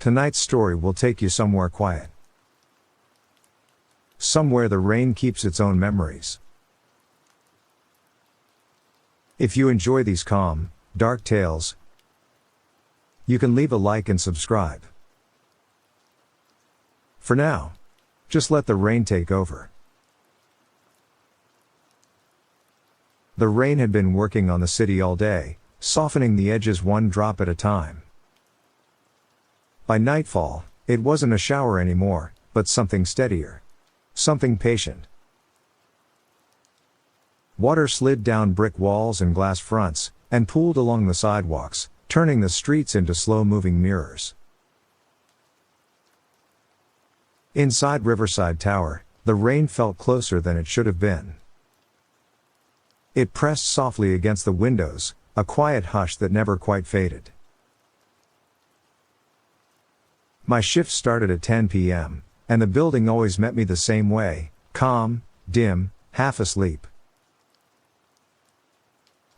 Tonight's story will take you somewhere quiet. Somewhere the rain keeps its own memories. If you enjoy these calm, dark tales, you can leave a like and subscribe. For now, just let the rain take over. The rain had been working on the city all day, softening the edges one drop at a time. By nightfall, it wasn't a shower anymore, but something steadier. Something patient. Water slid down brick walls and glass fronts, and pooled along the sidewalks, turning the streets into slow-moving mirrors. Inside Riverside Tower, the rain felt closer than it should have been. It pressed softly against the windows, a quiet hush that never quite faded. My shift started at 10 p.m., and the building always met me the same way, calm, dim, half asleep.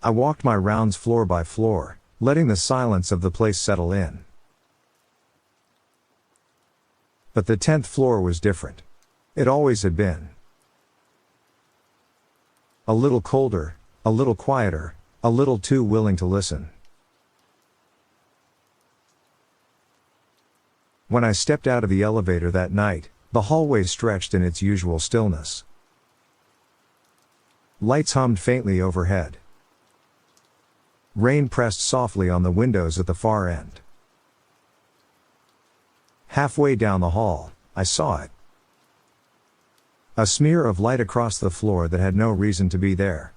I walked my rounds floor by floor, letting the silence of the place settle in. But the 10th floor was different. It always had been. A little colder, a little quieter, a little too willing to listen. When I stepped out of the elevator that night, the hallway stretched in its usual stillness. Lights hummed faintly overhead. Rain pressed softly on the windows at the far end. Halfway down the hall, I saw it. A smear of light across the floor that had no reason to be there.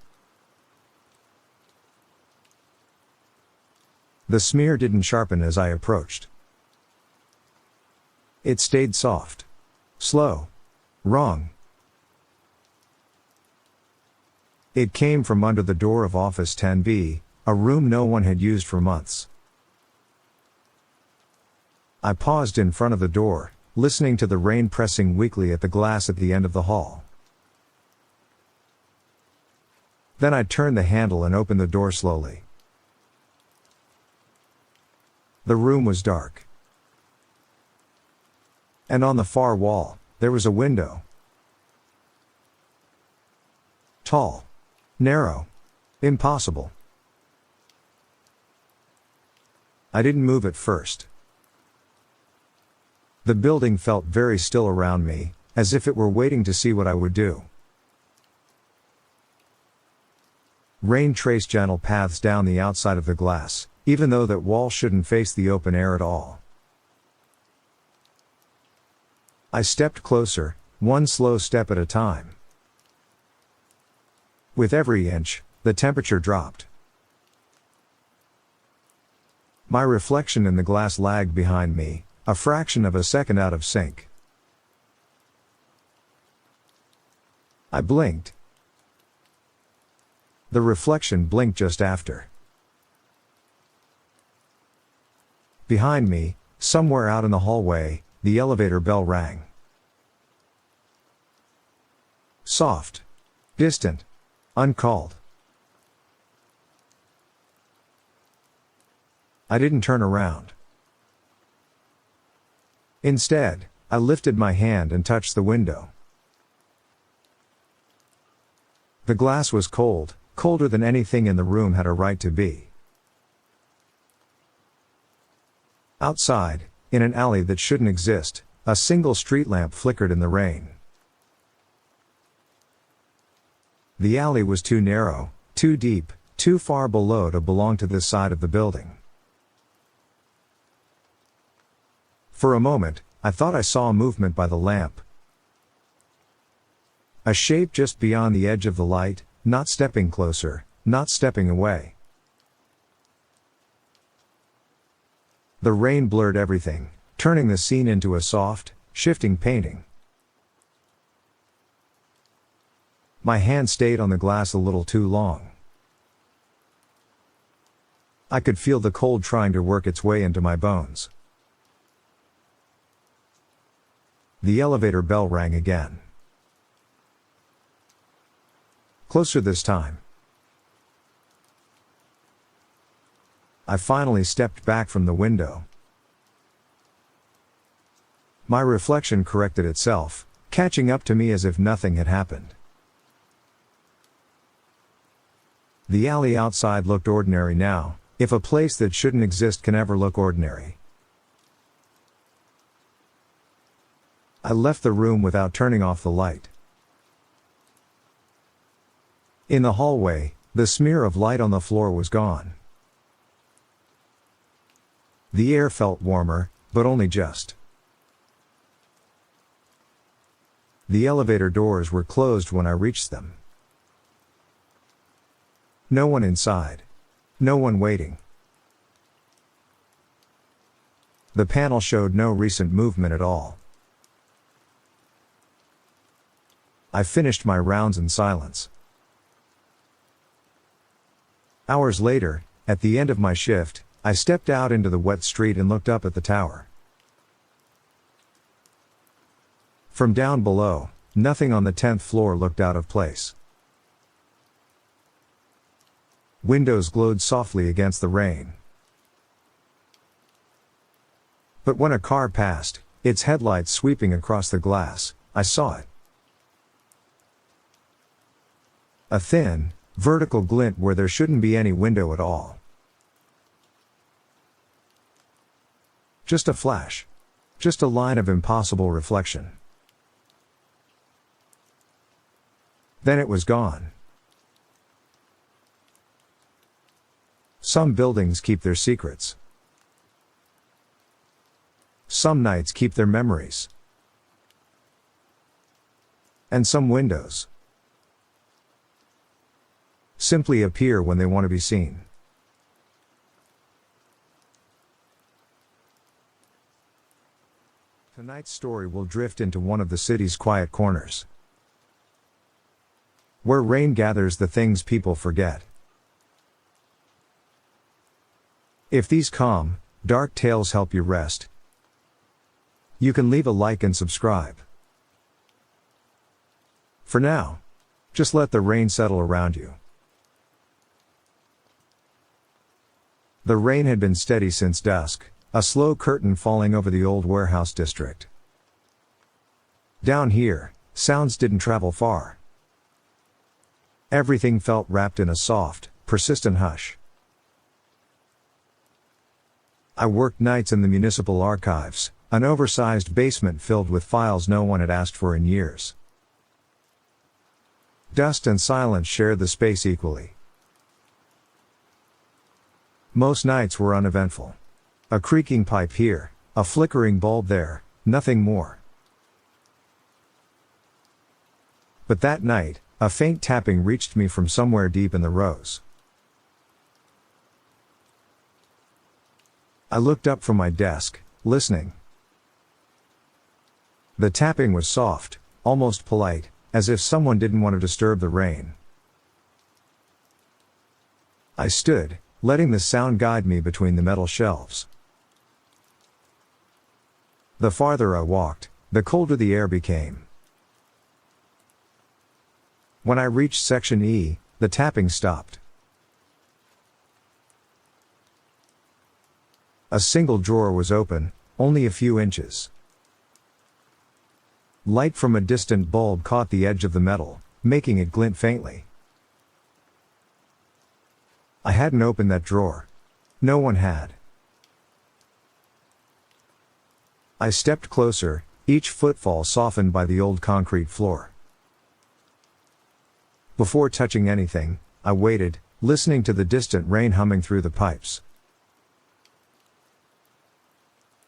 The smear didn't sharpen as I approached. It stayed soft. Slow. Wrong. It came from under the door of Office 10B, a room no one had used for months. I paused in front of the door, listening to the rain pressing weakly at the glass at the end of the hall. Then I turned the handle and opened the door slowly. The room was dark. And on the far wall, there was a window. Tall. Narrow. Impossible. I didn't move at first. The building felt very still around me, as if it were waiting to see what I would do. Rain traced gentle paths down the outside of the glass, even though that wall shouldn't face the open air at all. I stepped closer, one slow step at a time. With every inch, the temperature dropped. My reflection in the glass lagged behind me, a fraction of a second out of sync. I blinked. The reflection blinked just after. Behind me, somewhere out in the hallway, the elevator bell rang. Soft. Distant. Uncalled. I didn't turn around. Instead, I lifted my hand and touched the window. The glass was cold, colder than anything in the room had a right to be. Outside, in an alley that shouldn't exist, a single street lamp flickered in the rain. The alley was too narrow, too deep, too far below to belong to this side of the building. For a moment, I thought I saw a movement by the lamp. A shape just beyond the edge of the light, not stepping closer, not stepping away. The rain blurred everything, turning the scene into a soft, shifting painting. My hand stayed on the glass a little too long. I could feel the cold trying to work its way into my bones. The elevator bell rang again. Closer this time. I finally stepped back from the window. My reflection corrected itself, catching up to me as if nothing had happened. The alley outside looked ordinary now, if a place that shouldn't exist can ever look ordinary. I left the room without turning off the light. In the hallway, the smear of light on the floor was gone. The air felt warmer, but only just. The elevator doors were closed when I reached them. No one inside. No one waiting. The panel showed no recent movement at all. I finished my rounds in silence. Hours later, at the end of my shift, I stepped out into the wet street and looked up at the tower. From down below, nothing on the 10th floor looked out of place. Windows glowed softly against the rain. But when a car passed, its headlights sweeping across the glass, I saw it. A thin, vertical glint where there shouldn't be any window at all. Just a flash. Just a line of impossible reflection. Then it was gone. Some buildings keep their secrets. Some nights keep their memories. And some windows simply appear when they want to be seen. Tonight's story will drift into one of the city's quiet corners, where rain gathers the things people forget. If these calm, dark tales help you rest, you can leave a like and subscribe. For now, just let the rain settle around you. The rain had been steady since dusk, a slow curtain falling over the old warehouse district. Down here, sounds didn't travel far. Everything felt wrapped in a soft, persistent hush. I worked nights in the municipal archives, an oversized basement filled with files no one had asked for in years. Dust and silence shared the space equally. Most nights were uneventful. A creaking pipe here, a flickering bulb there, nothing more. But that night, a faint tapping reached me from somewhere deep in the rows. I looked up from my desk, listening. The tapping was soft, almost polite, as if someone didn't want to disturb the rain. I stood, letting the sound guide me between the metal shelves. The farther I walked, the colder the air became. When I reached section E, the tapping stopped. A single drawer was open, only a few inches. Light from a distant bulb caught the edge of the metal, making it glint faintly. I hadn't opened that drawer. No one had. I stepped closer, each footfall softened by the old concrete floor. Before touching anything, I waited, listening to the distant rain humming through the pipes.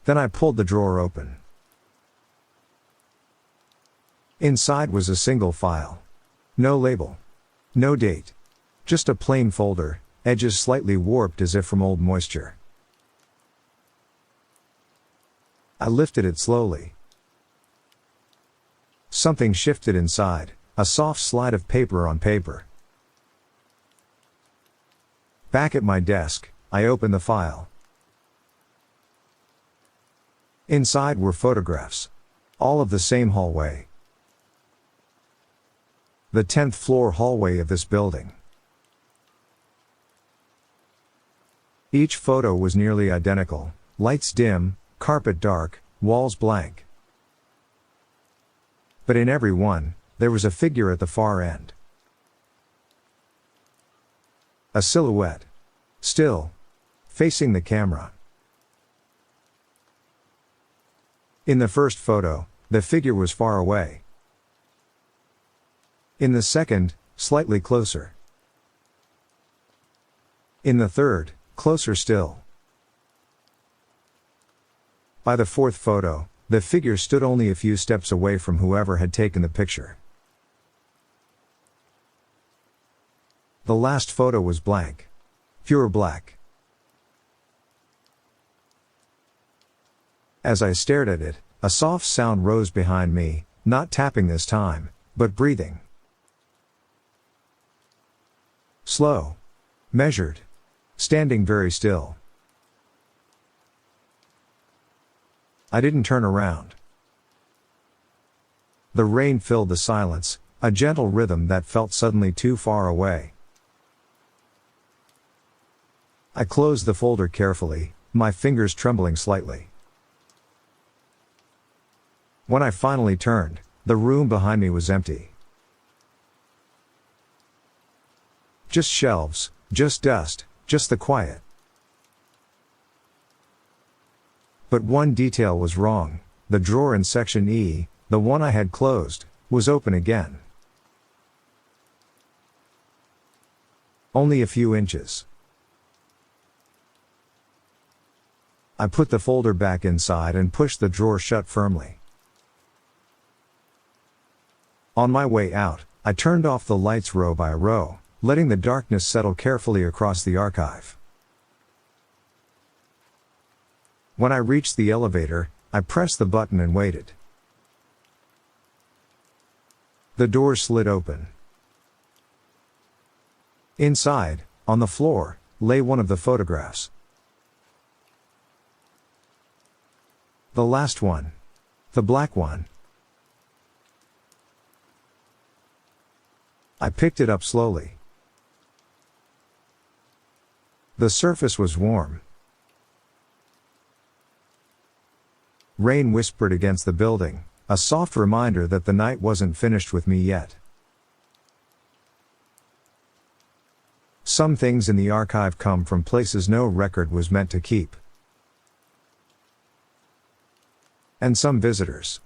Then I pulled the drawer open. Inside was a single file. No label. No date. Just a plain folder, edges slightly warped as if from old moisture. I lifted it slowly. Something shifted inside, a soft slide of paper on paper. Back at my desk, I opened the file. Inside were photographs. All of the same hallway. The 10th floor hallway of this building. Each photo was nearly identical, lights dim, carpet dark, walls blank. but in every one, there was a figure at the far end. A silhouette. Still. Facing the camera. In the first photo, the figure was far away. In the second, slightly closer. In the third, closer still. By the fourth photo, the figure stood only a few steps away from whoever had taken the picture. The last photo was blank. Pure black. As I stared at it, a soft sound rose behind me, not tapping this time, but breathing. Slow. Measured. Standing very still. I didn't turn around. The rain filled the silence, a gentle rhythm that felt suddenly too far away. I closed the folder carefully, my fingers trembling slightly. When I finally turned, the room behind me was empty. Just shelves, just dust, just the quiet. But one detail was wrong. The drawer in section E, the one I had closed, was open again. Only a few inches. I put the folder back inside and pushed the drawer shut firmly. On my way out, I turned off the lights row by row, letting the darkness settle carefully across the archive. When I reached the elevator, I pressed the button and waited. The door slid open. Inside, on the floor, lay one of the photographs. The last one. The black one. I picked it up slowly. The surface was warm. Rain whispered against the building, a soft reminder that the night wasn't finished with me yet. Some things in the archive come from places no record was meant to keep. And some visitors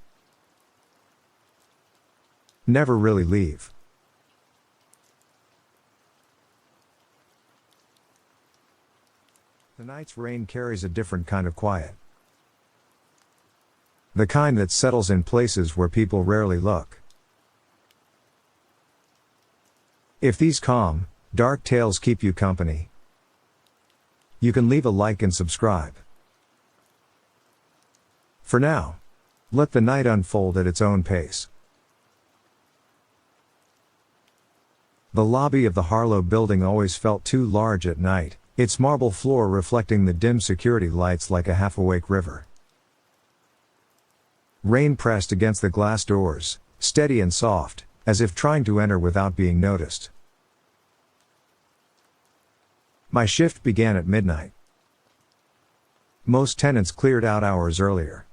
never really leave. The night's rain carries a different kind of quiet. The kind that settles in places where people rarely look. If these calm, dark tales keep you company, you can leave a like and subscribe. For now, let the night unfold at its own pace. The lobby of the Harlow building always felt too large at night, its marble floor reflecting the dim security lights like a half-awake river. Rain pressed against the glass doors, steady and soft, as if trying to enter without being noticed. My shift began at midnight. Most tenants cleared out hours earlier.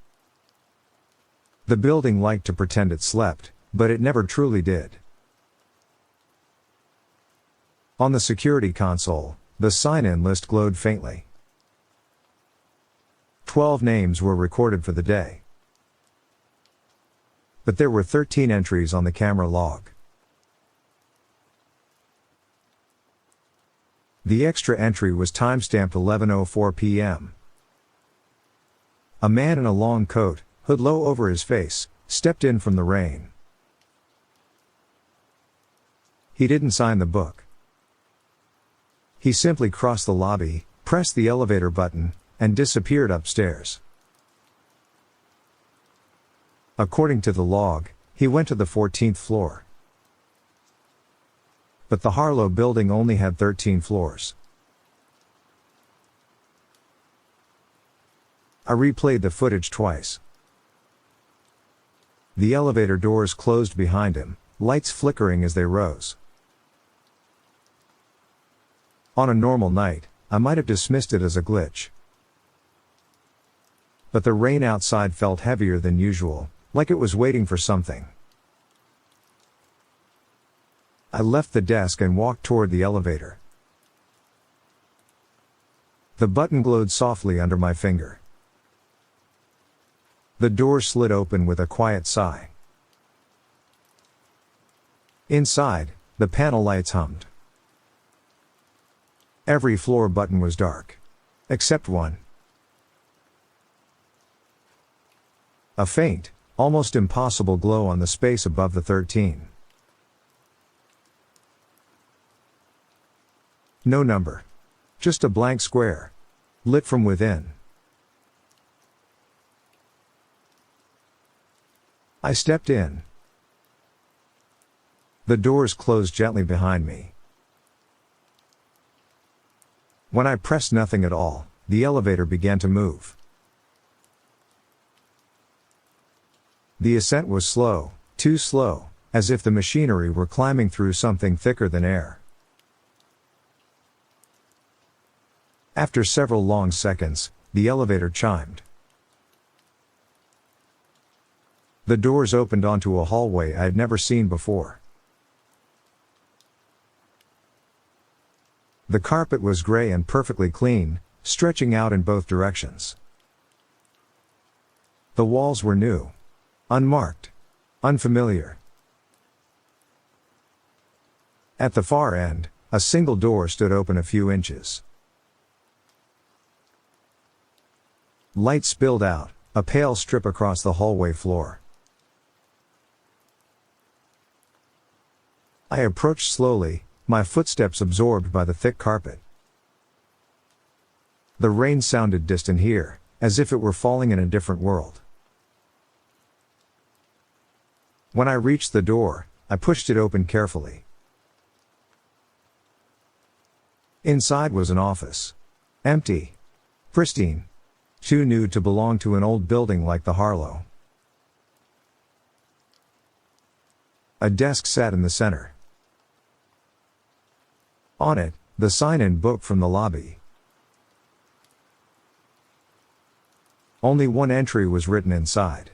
The building liked to pretend it slept, but it never truly did. On the security console, the sign-in list glowed faintly. 12 names were recorded for the day. But there were 13 entries on the camera log. The extra entry was timestamped 11:04 p.m. A man in a long coat, hood low over his face, stepped in from the rain. He didn't sign the book. He simply crossed the lobby, pressed the elevator button, and disappeared upstairs. According to the log, he went to the 14th floor. But the Harlow building only had 13 floors. I replayed the footage twice. The elevator doors closed behind him, lights flickering as they rose. On a normal night, I might have dismissed it as a glitch. But the rain outside felt heavier than usual, like it was waiting for something. I left the desk and walked toward the elevator. The button glowed softly under my finger. The door slid open with a quiet sigh. Inside, the panel lights hummed. Every floor button was dark. Except one. A faint, almost impossible glow on the space above the 13. No number. Just a blank square. Lit from within. I stepped in. The doors closed gently behind me. When I pressed nothing at all, the elevator began to move. The ascent was slow, too slow, as if the machinery were climbing through something thicker than air. After several long seconds, the elevator chimed. The doors opened onto a hallway I had never seen before. The carpet was gray and perfectly clean, stretching out in both directions. The walls were new. Unmarked. Unfamiliar. At the far end, a single door stood open a few inches. Light spilled out, a pale strip across the hallway floor. I approached slowly, my footsteps absorbed by the thick carpet. The rain sounded distant here, as if it were falling in a different world. When I reached the door, I pushed it open carefully. Inside was an office. Empty. Pristine. Too new to belong to an old building like the Harlow. A desk sat in the center. On it, the sign-in book from the lobby. Only one entry was written inside.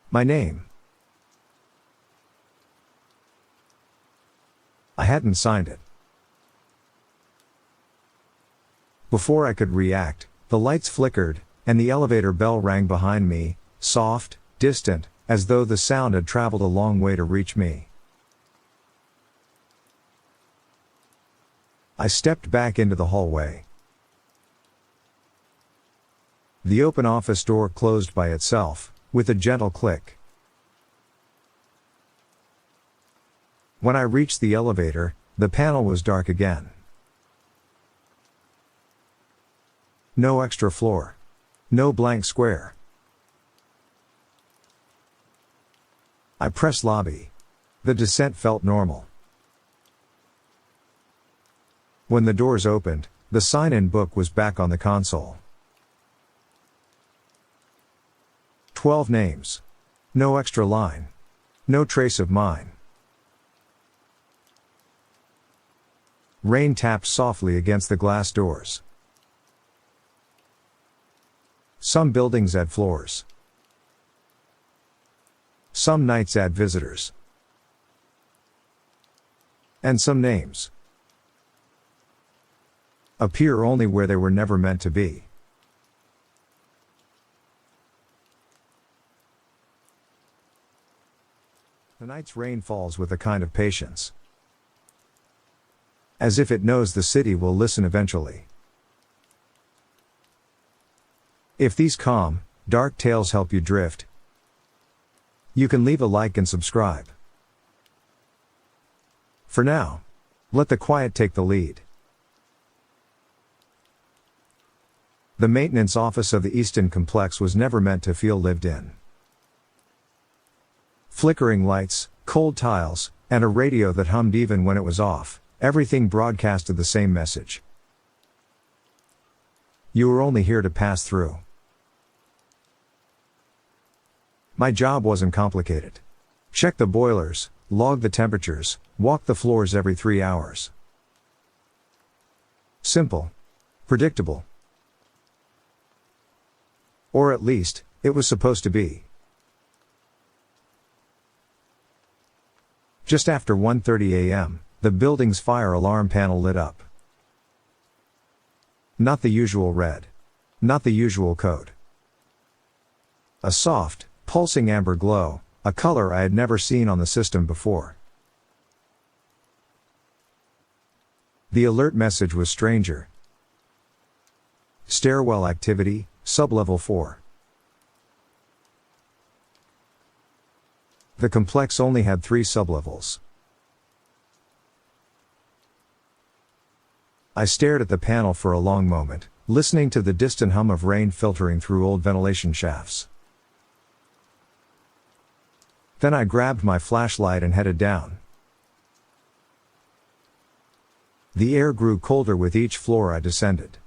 My name. I hadn't signed it. Before I could react, the lights flickered, and the elevator bell rang behind me, soft, distant, as though the sound had traveled a long way to reach me. I stepped back into the hallway. The open office door closed by itself, with a gentle click. When I reached the elevator, the panel was dark again. No extra floor. No blank square. I pressed lobby. The descent felt normal. When the doors opened, the sign-in book was back on the console. 12 names. No extra line. No trace of mine. Rain tapped softly against the glass doors. Some buildings add floors. Some nights add visitors. And some names appear only where they were never meant to be. The night's rain falls with a kind of patience. As if it knows the city will listen eventually. If these calm, dark tales help you drift, you can leave a like and subscribe. For now, let the quiet take the lead. The maintenance office of the Easton complex was never meant to feel lived in. Flickering lights, cold tiles, and a radio that hummed even when it was off, everything broadcasted the same message. You were only here to pass through. My job wasn't complicated. Check the boilers, log the temperatures, walk the floors every 3 hours. Simple. Predictable. Or at least, it was supposed to be. Just after 1:30 a.m., the building's fire alarm panel lit up. Not the usual red. Not the usual code. A soft, pulsing amber glow, a color I had never seen on the system before. The alert message was stranger. Stairwell activity, sublevel 4. The complex only had 3 sublevels. I stared at the panel for a long moment, listening to the distant hum of rain filtering through old ventilation shafts. Then I grabbed my flashlight and headed down. The air grew colder with each floor I descended.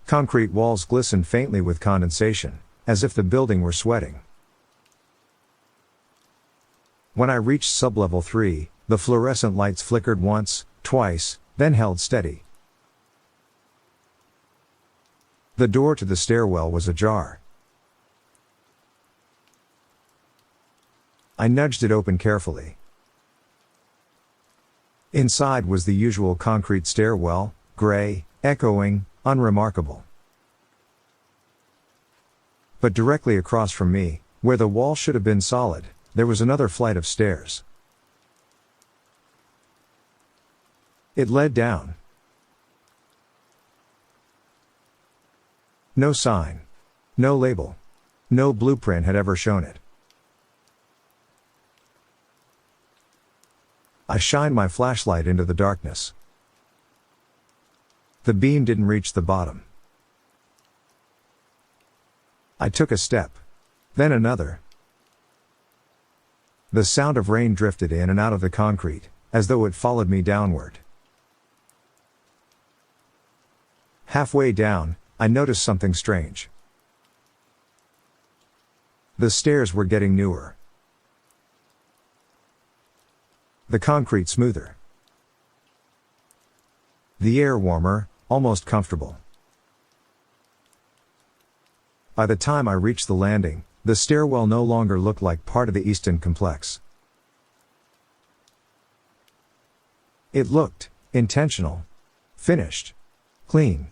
Concrete walls glistened faintly with condensation, as if the building were sweating. When I reached sublevel 3, the fluorescent lights flickered once, twice, then held steady. The door to the stairwell was ajar. I nudged it open carefully. Inside was the usual concrete stairwell, gray, echoing, unremarkable. But directly across from me, where the wall should have been solid, there was another flight of stairs. It led down. No sign. No label. No blueprint had ever shown it. I shined my flashlight into the darkness. The beam didn't reach the bottom. I took a step. Then another. The sound of rain drifted in and out of the concrete, as though it followed me downward. Halfway down, I noticed something strange. The stairs were getting newer. The concrete smoother. The air warmer, almost comfortable. By the time I reached the landing, the stairwell no longer looked like part of the Easton complex. It looked intentional, finished, clean.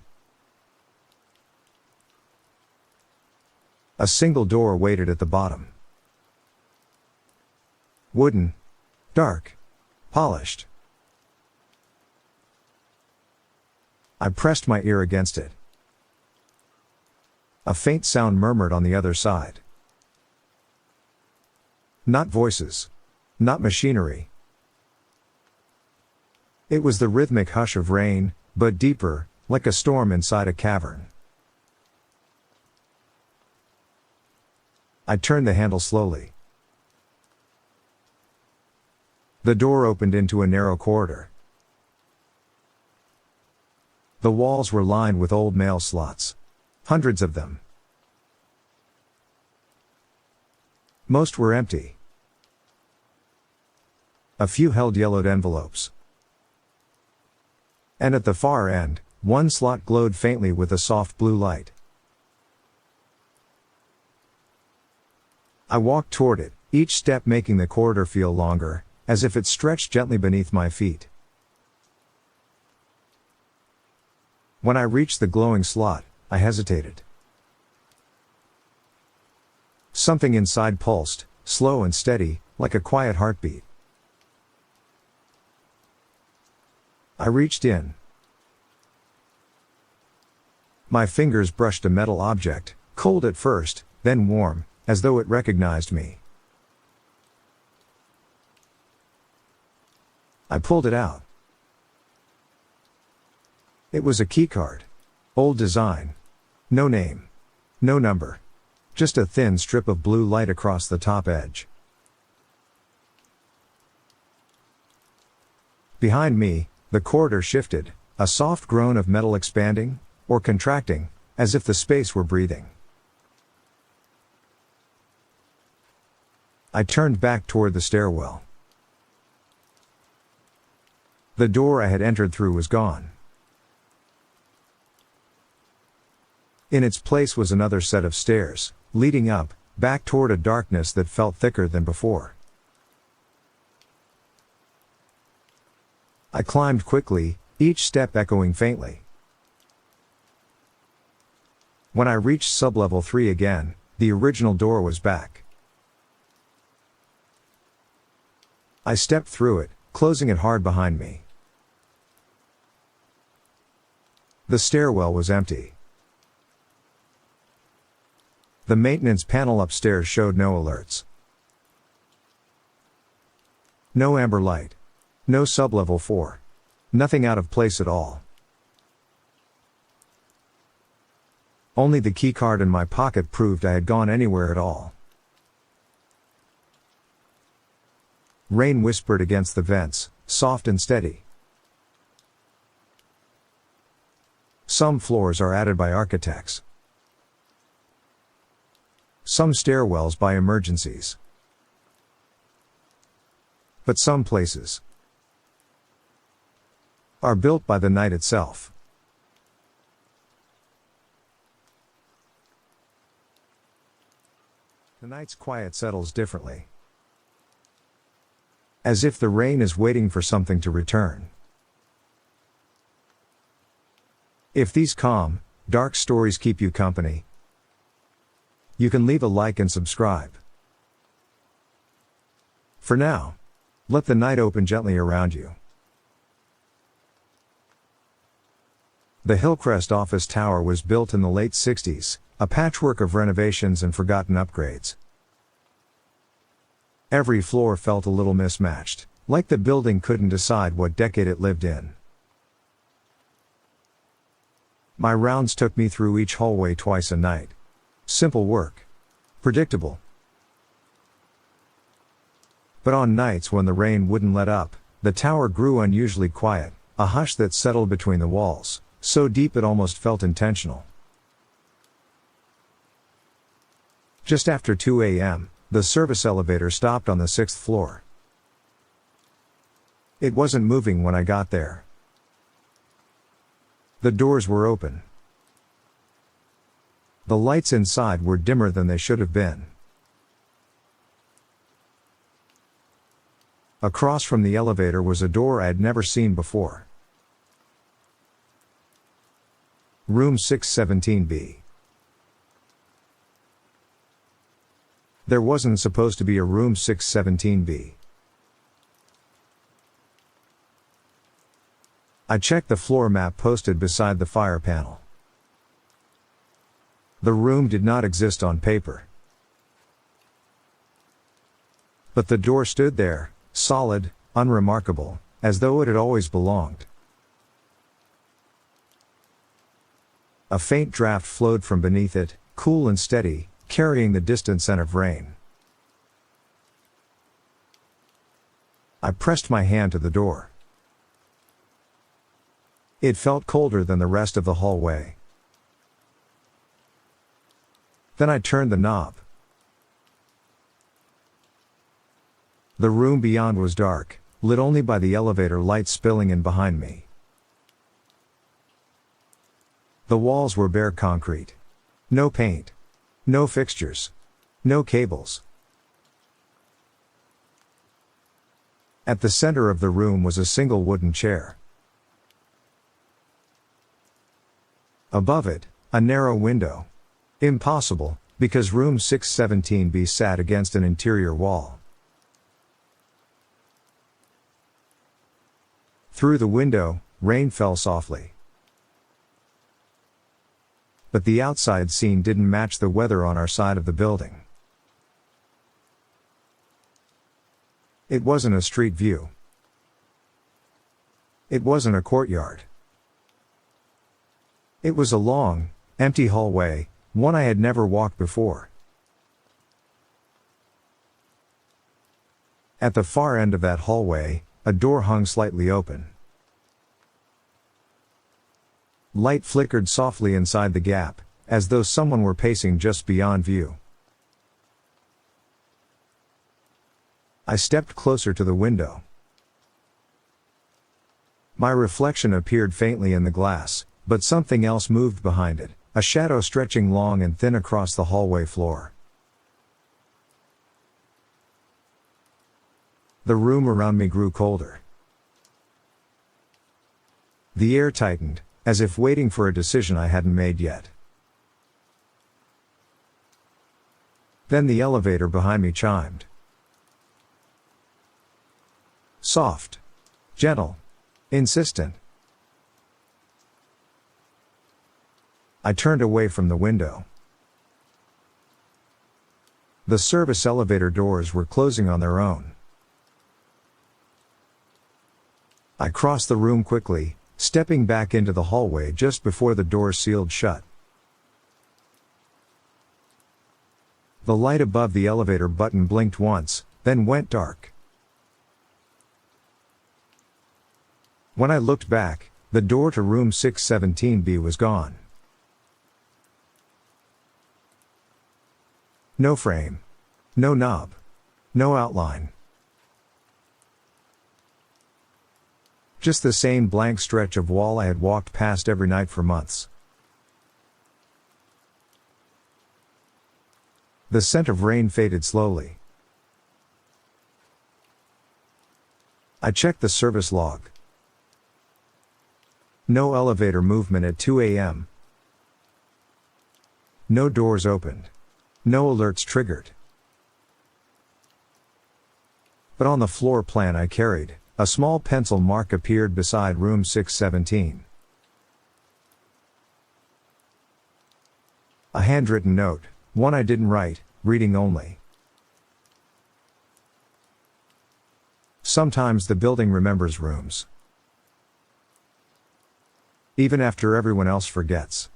A single door waited at the bottom. Wooden, dark, polished. I pressed my ear against it. A faint sound murmured on the other side. Not voices. Not machinery. It was the rhythmic hush of rain, but deeper, like a storm inside a cavern. I turned the handle slowly. The door opened into a narrow corridor. The walls were lined with old mail slots. Hundreds of them. Most were empty. A few held yellowed envelopes. And at the far end, one slot glowed faintly with a soft blue light. I walked toward it, each step making the corridor feel longer, as if it stretched gently beneath my feet. When I reached the glowing slot, I hesitated. Something inside pulsed, slow and steady, like a quiet heartbeat. I reached in. My fingers brushed a metal object, cold at first, then warm, as though it recognized me. I pulled it out. It was a keycard. Old design. No name. No number. Just a thin strip of blue light across the top edge. Behind me, the corridor shifted, a soft groan of metal expanding, or contracting, as if the space were breathing. I turned back toward the stairwell. The door I had entered through was gone. In its place was another set of stairs, leading up, back toward a darkness that felt thicker than before. I climbed quickly, each step echoing faintly. When I reached sublevel 3 again, the original door was back. I stepped through it, closing it hard behind me. The stairwell was empty. The maintenance panel upstairs showed no alerts. No amber light. No sublevel 4. Nothing out of place at all. Only the keycard in my pocket proved I had gone anywhere at all. Rain whispered against the vents, soft and steady. Some floors are added by architects. Some stairwells by emergencies. But some places are built by the night itself. The night's quiet settles differently. As if the rain is waiting for something to return. If these calm, dark stories keep you company, you can leave a like and subscribe. For now, let the night open gently around you. The Hillcrest office tower was built in the late 60s, a patchwork of renovations and forgotten upgrades. Every floor felt a little mismatched, like the building couldn't decide what decade it lived in. My rounds took me through each hallway twice a night. Simple work. Predictable. But on nights when the rain wouldn't let up, the tower grew unusually quiet, a hush that settled between the walls, so deep it almost felt intentional. Just after 2 a.m., the service elevator stopped on the 6th floor. It wasn't moving when I got there. The doors were open. The lights inside were dimmer than they should have been. Across from the elevator was a door I had never seen before. Room 617B. There wasn't supposed to be a room 617B. I checked the floor map posted beside the fire panel. The room did not exist on paper. But the door stood there, solid, unremarkable, as though it had always belonged. A faint draft flowed from beneath it, cool and steady, carrying the distant scent of rain. I pressed my hand to the door. It felt colder than the rest of the hallway. Then I turned the knob. The room beyond was dark, lit only by the elevator lights spilling in behind me. The walls were bare concrete. No paint. No fixtures. No cables. At the center of the room was a single wooden chair. Above it, a narrow window. Impossible, because room 617B sat against an interior wall. Through the window, rain fell softly. But the outside scene didn't match the weather on our side of the building. It wasn't a street view. It wasn't a courtyard. It was a long, empty hallway, one I had never walked before. At the far end of that hallway, a door hung slightly open. Light flickered softly inside the gap, as though someone were pacing just beyond view. I stepped closer to the window. My reflection appeared faintly in the glass, but something else moved behind it, a shadow stretching long and thin across the hallway floor. The room around me grew colder. The air tightened, as if waiting for a decision I hadn't made yet. Then the elevator behind me chimed. Soft. Gentle. Insistent. I turned away from the window. The service elevator doors were closing on their own. I crossed the room quickly, stepping back into the hallway just before the doors sealed shut. The light above the elevator button blinked once, then went dark. When I looked back, the door to room 617B was gone. No frame. No knob. No outline. Just the same blank stretch of wall I had walked past every night for months. The scent of rain faded slowly. I checked the service log. No elevator movement at 2 a.m. No doors opened. No alerts triggered. But on the floor plan I carried, a small pencil mark appeared beside room 617. A handwritten note, one I didn't write, reading only. Sometimes the building remembers rooms. Even after everyone else forgets.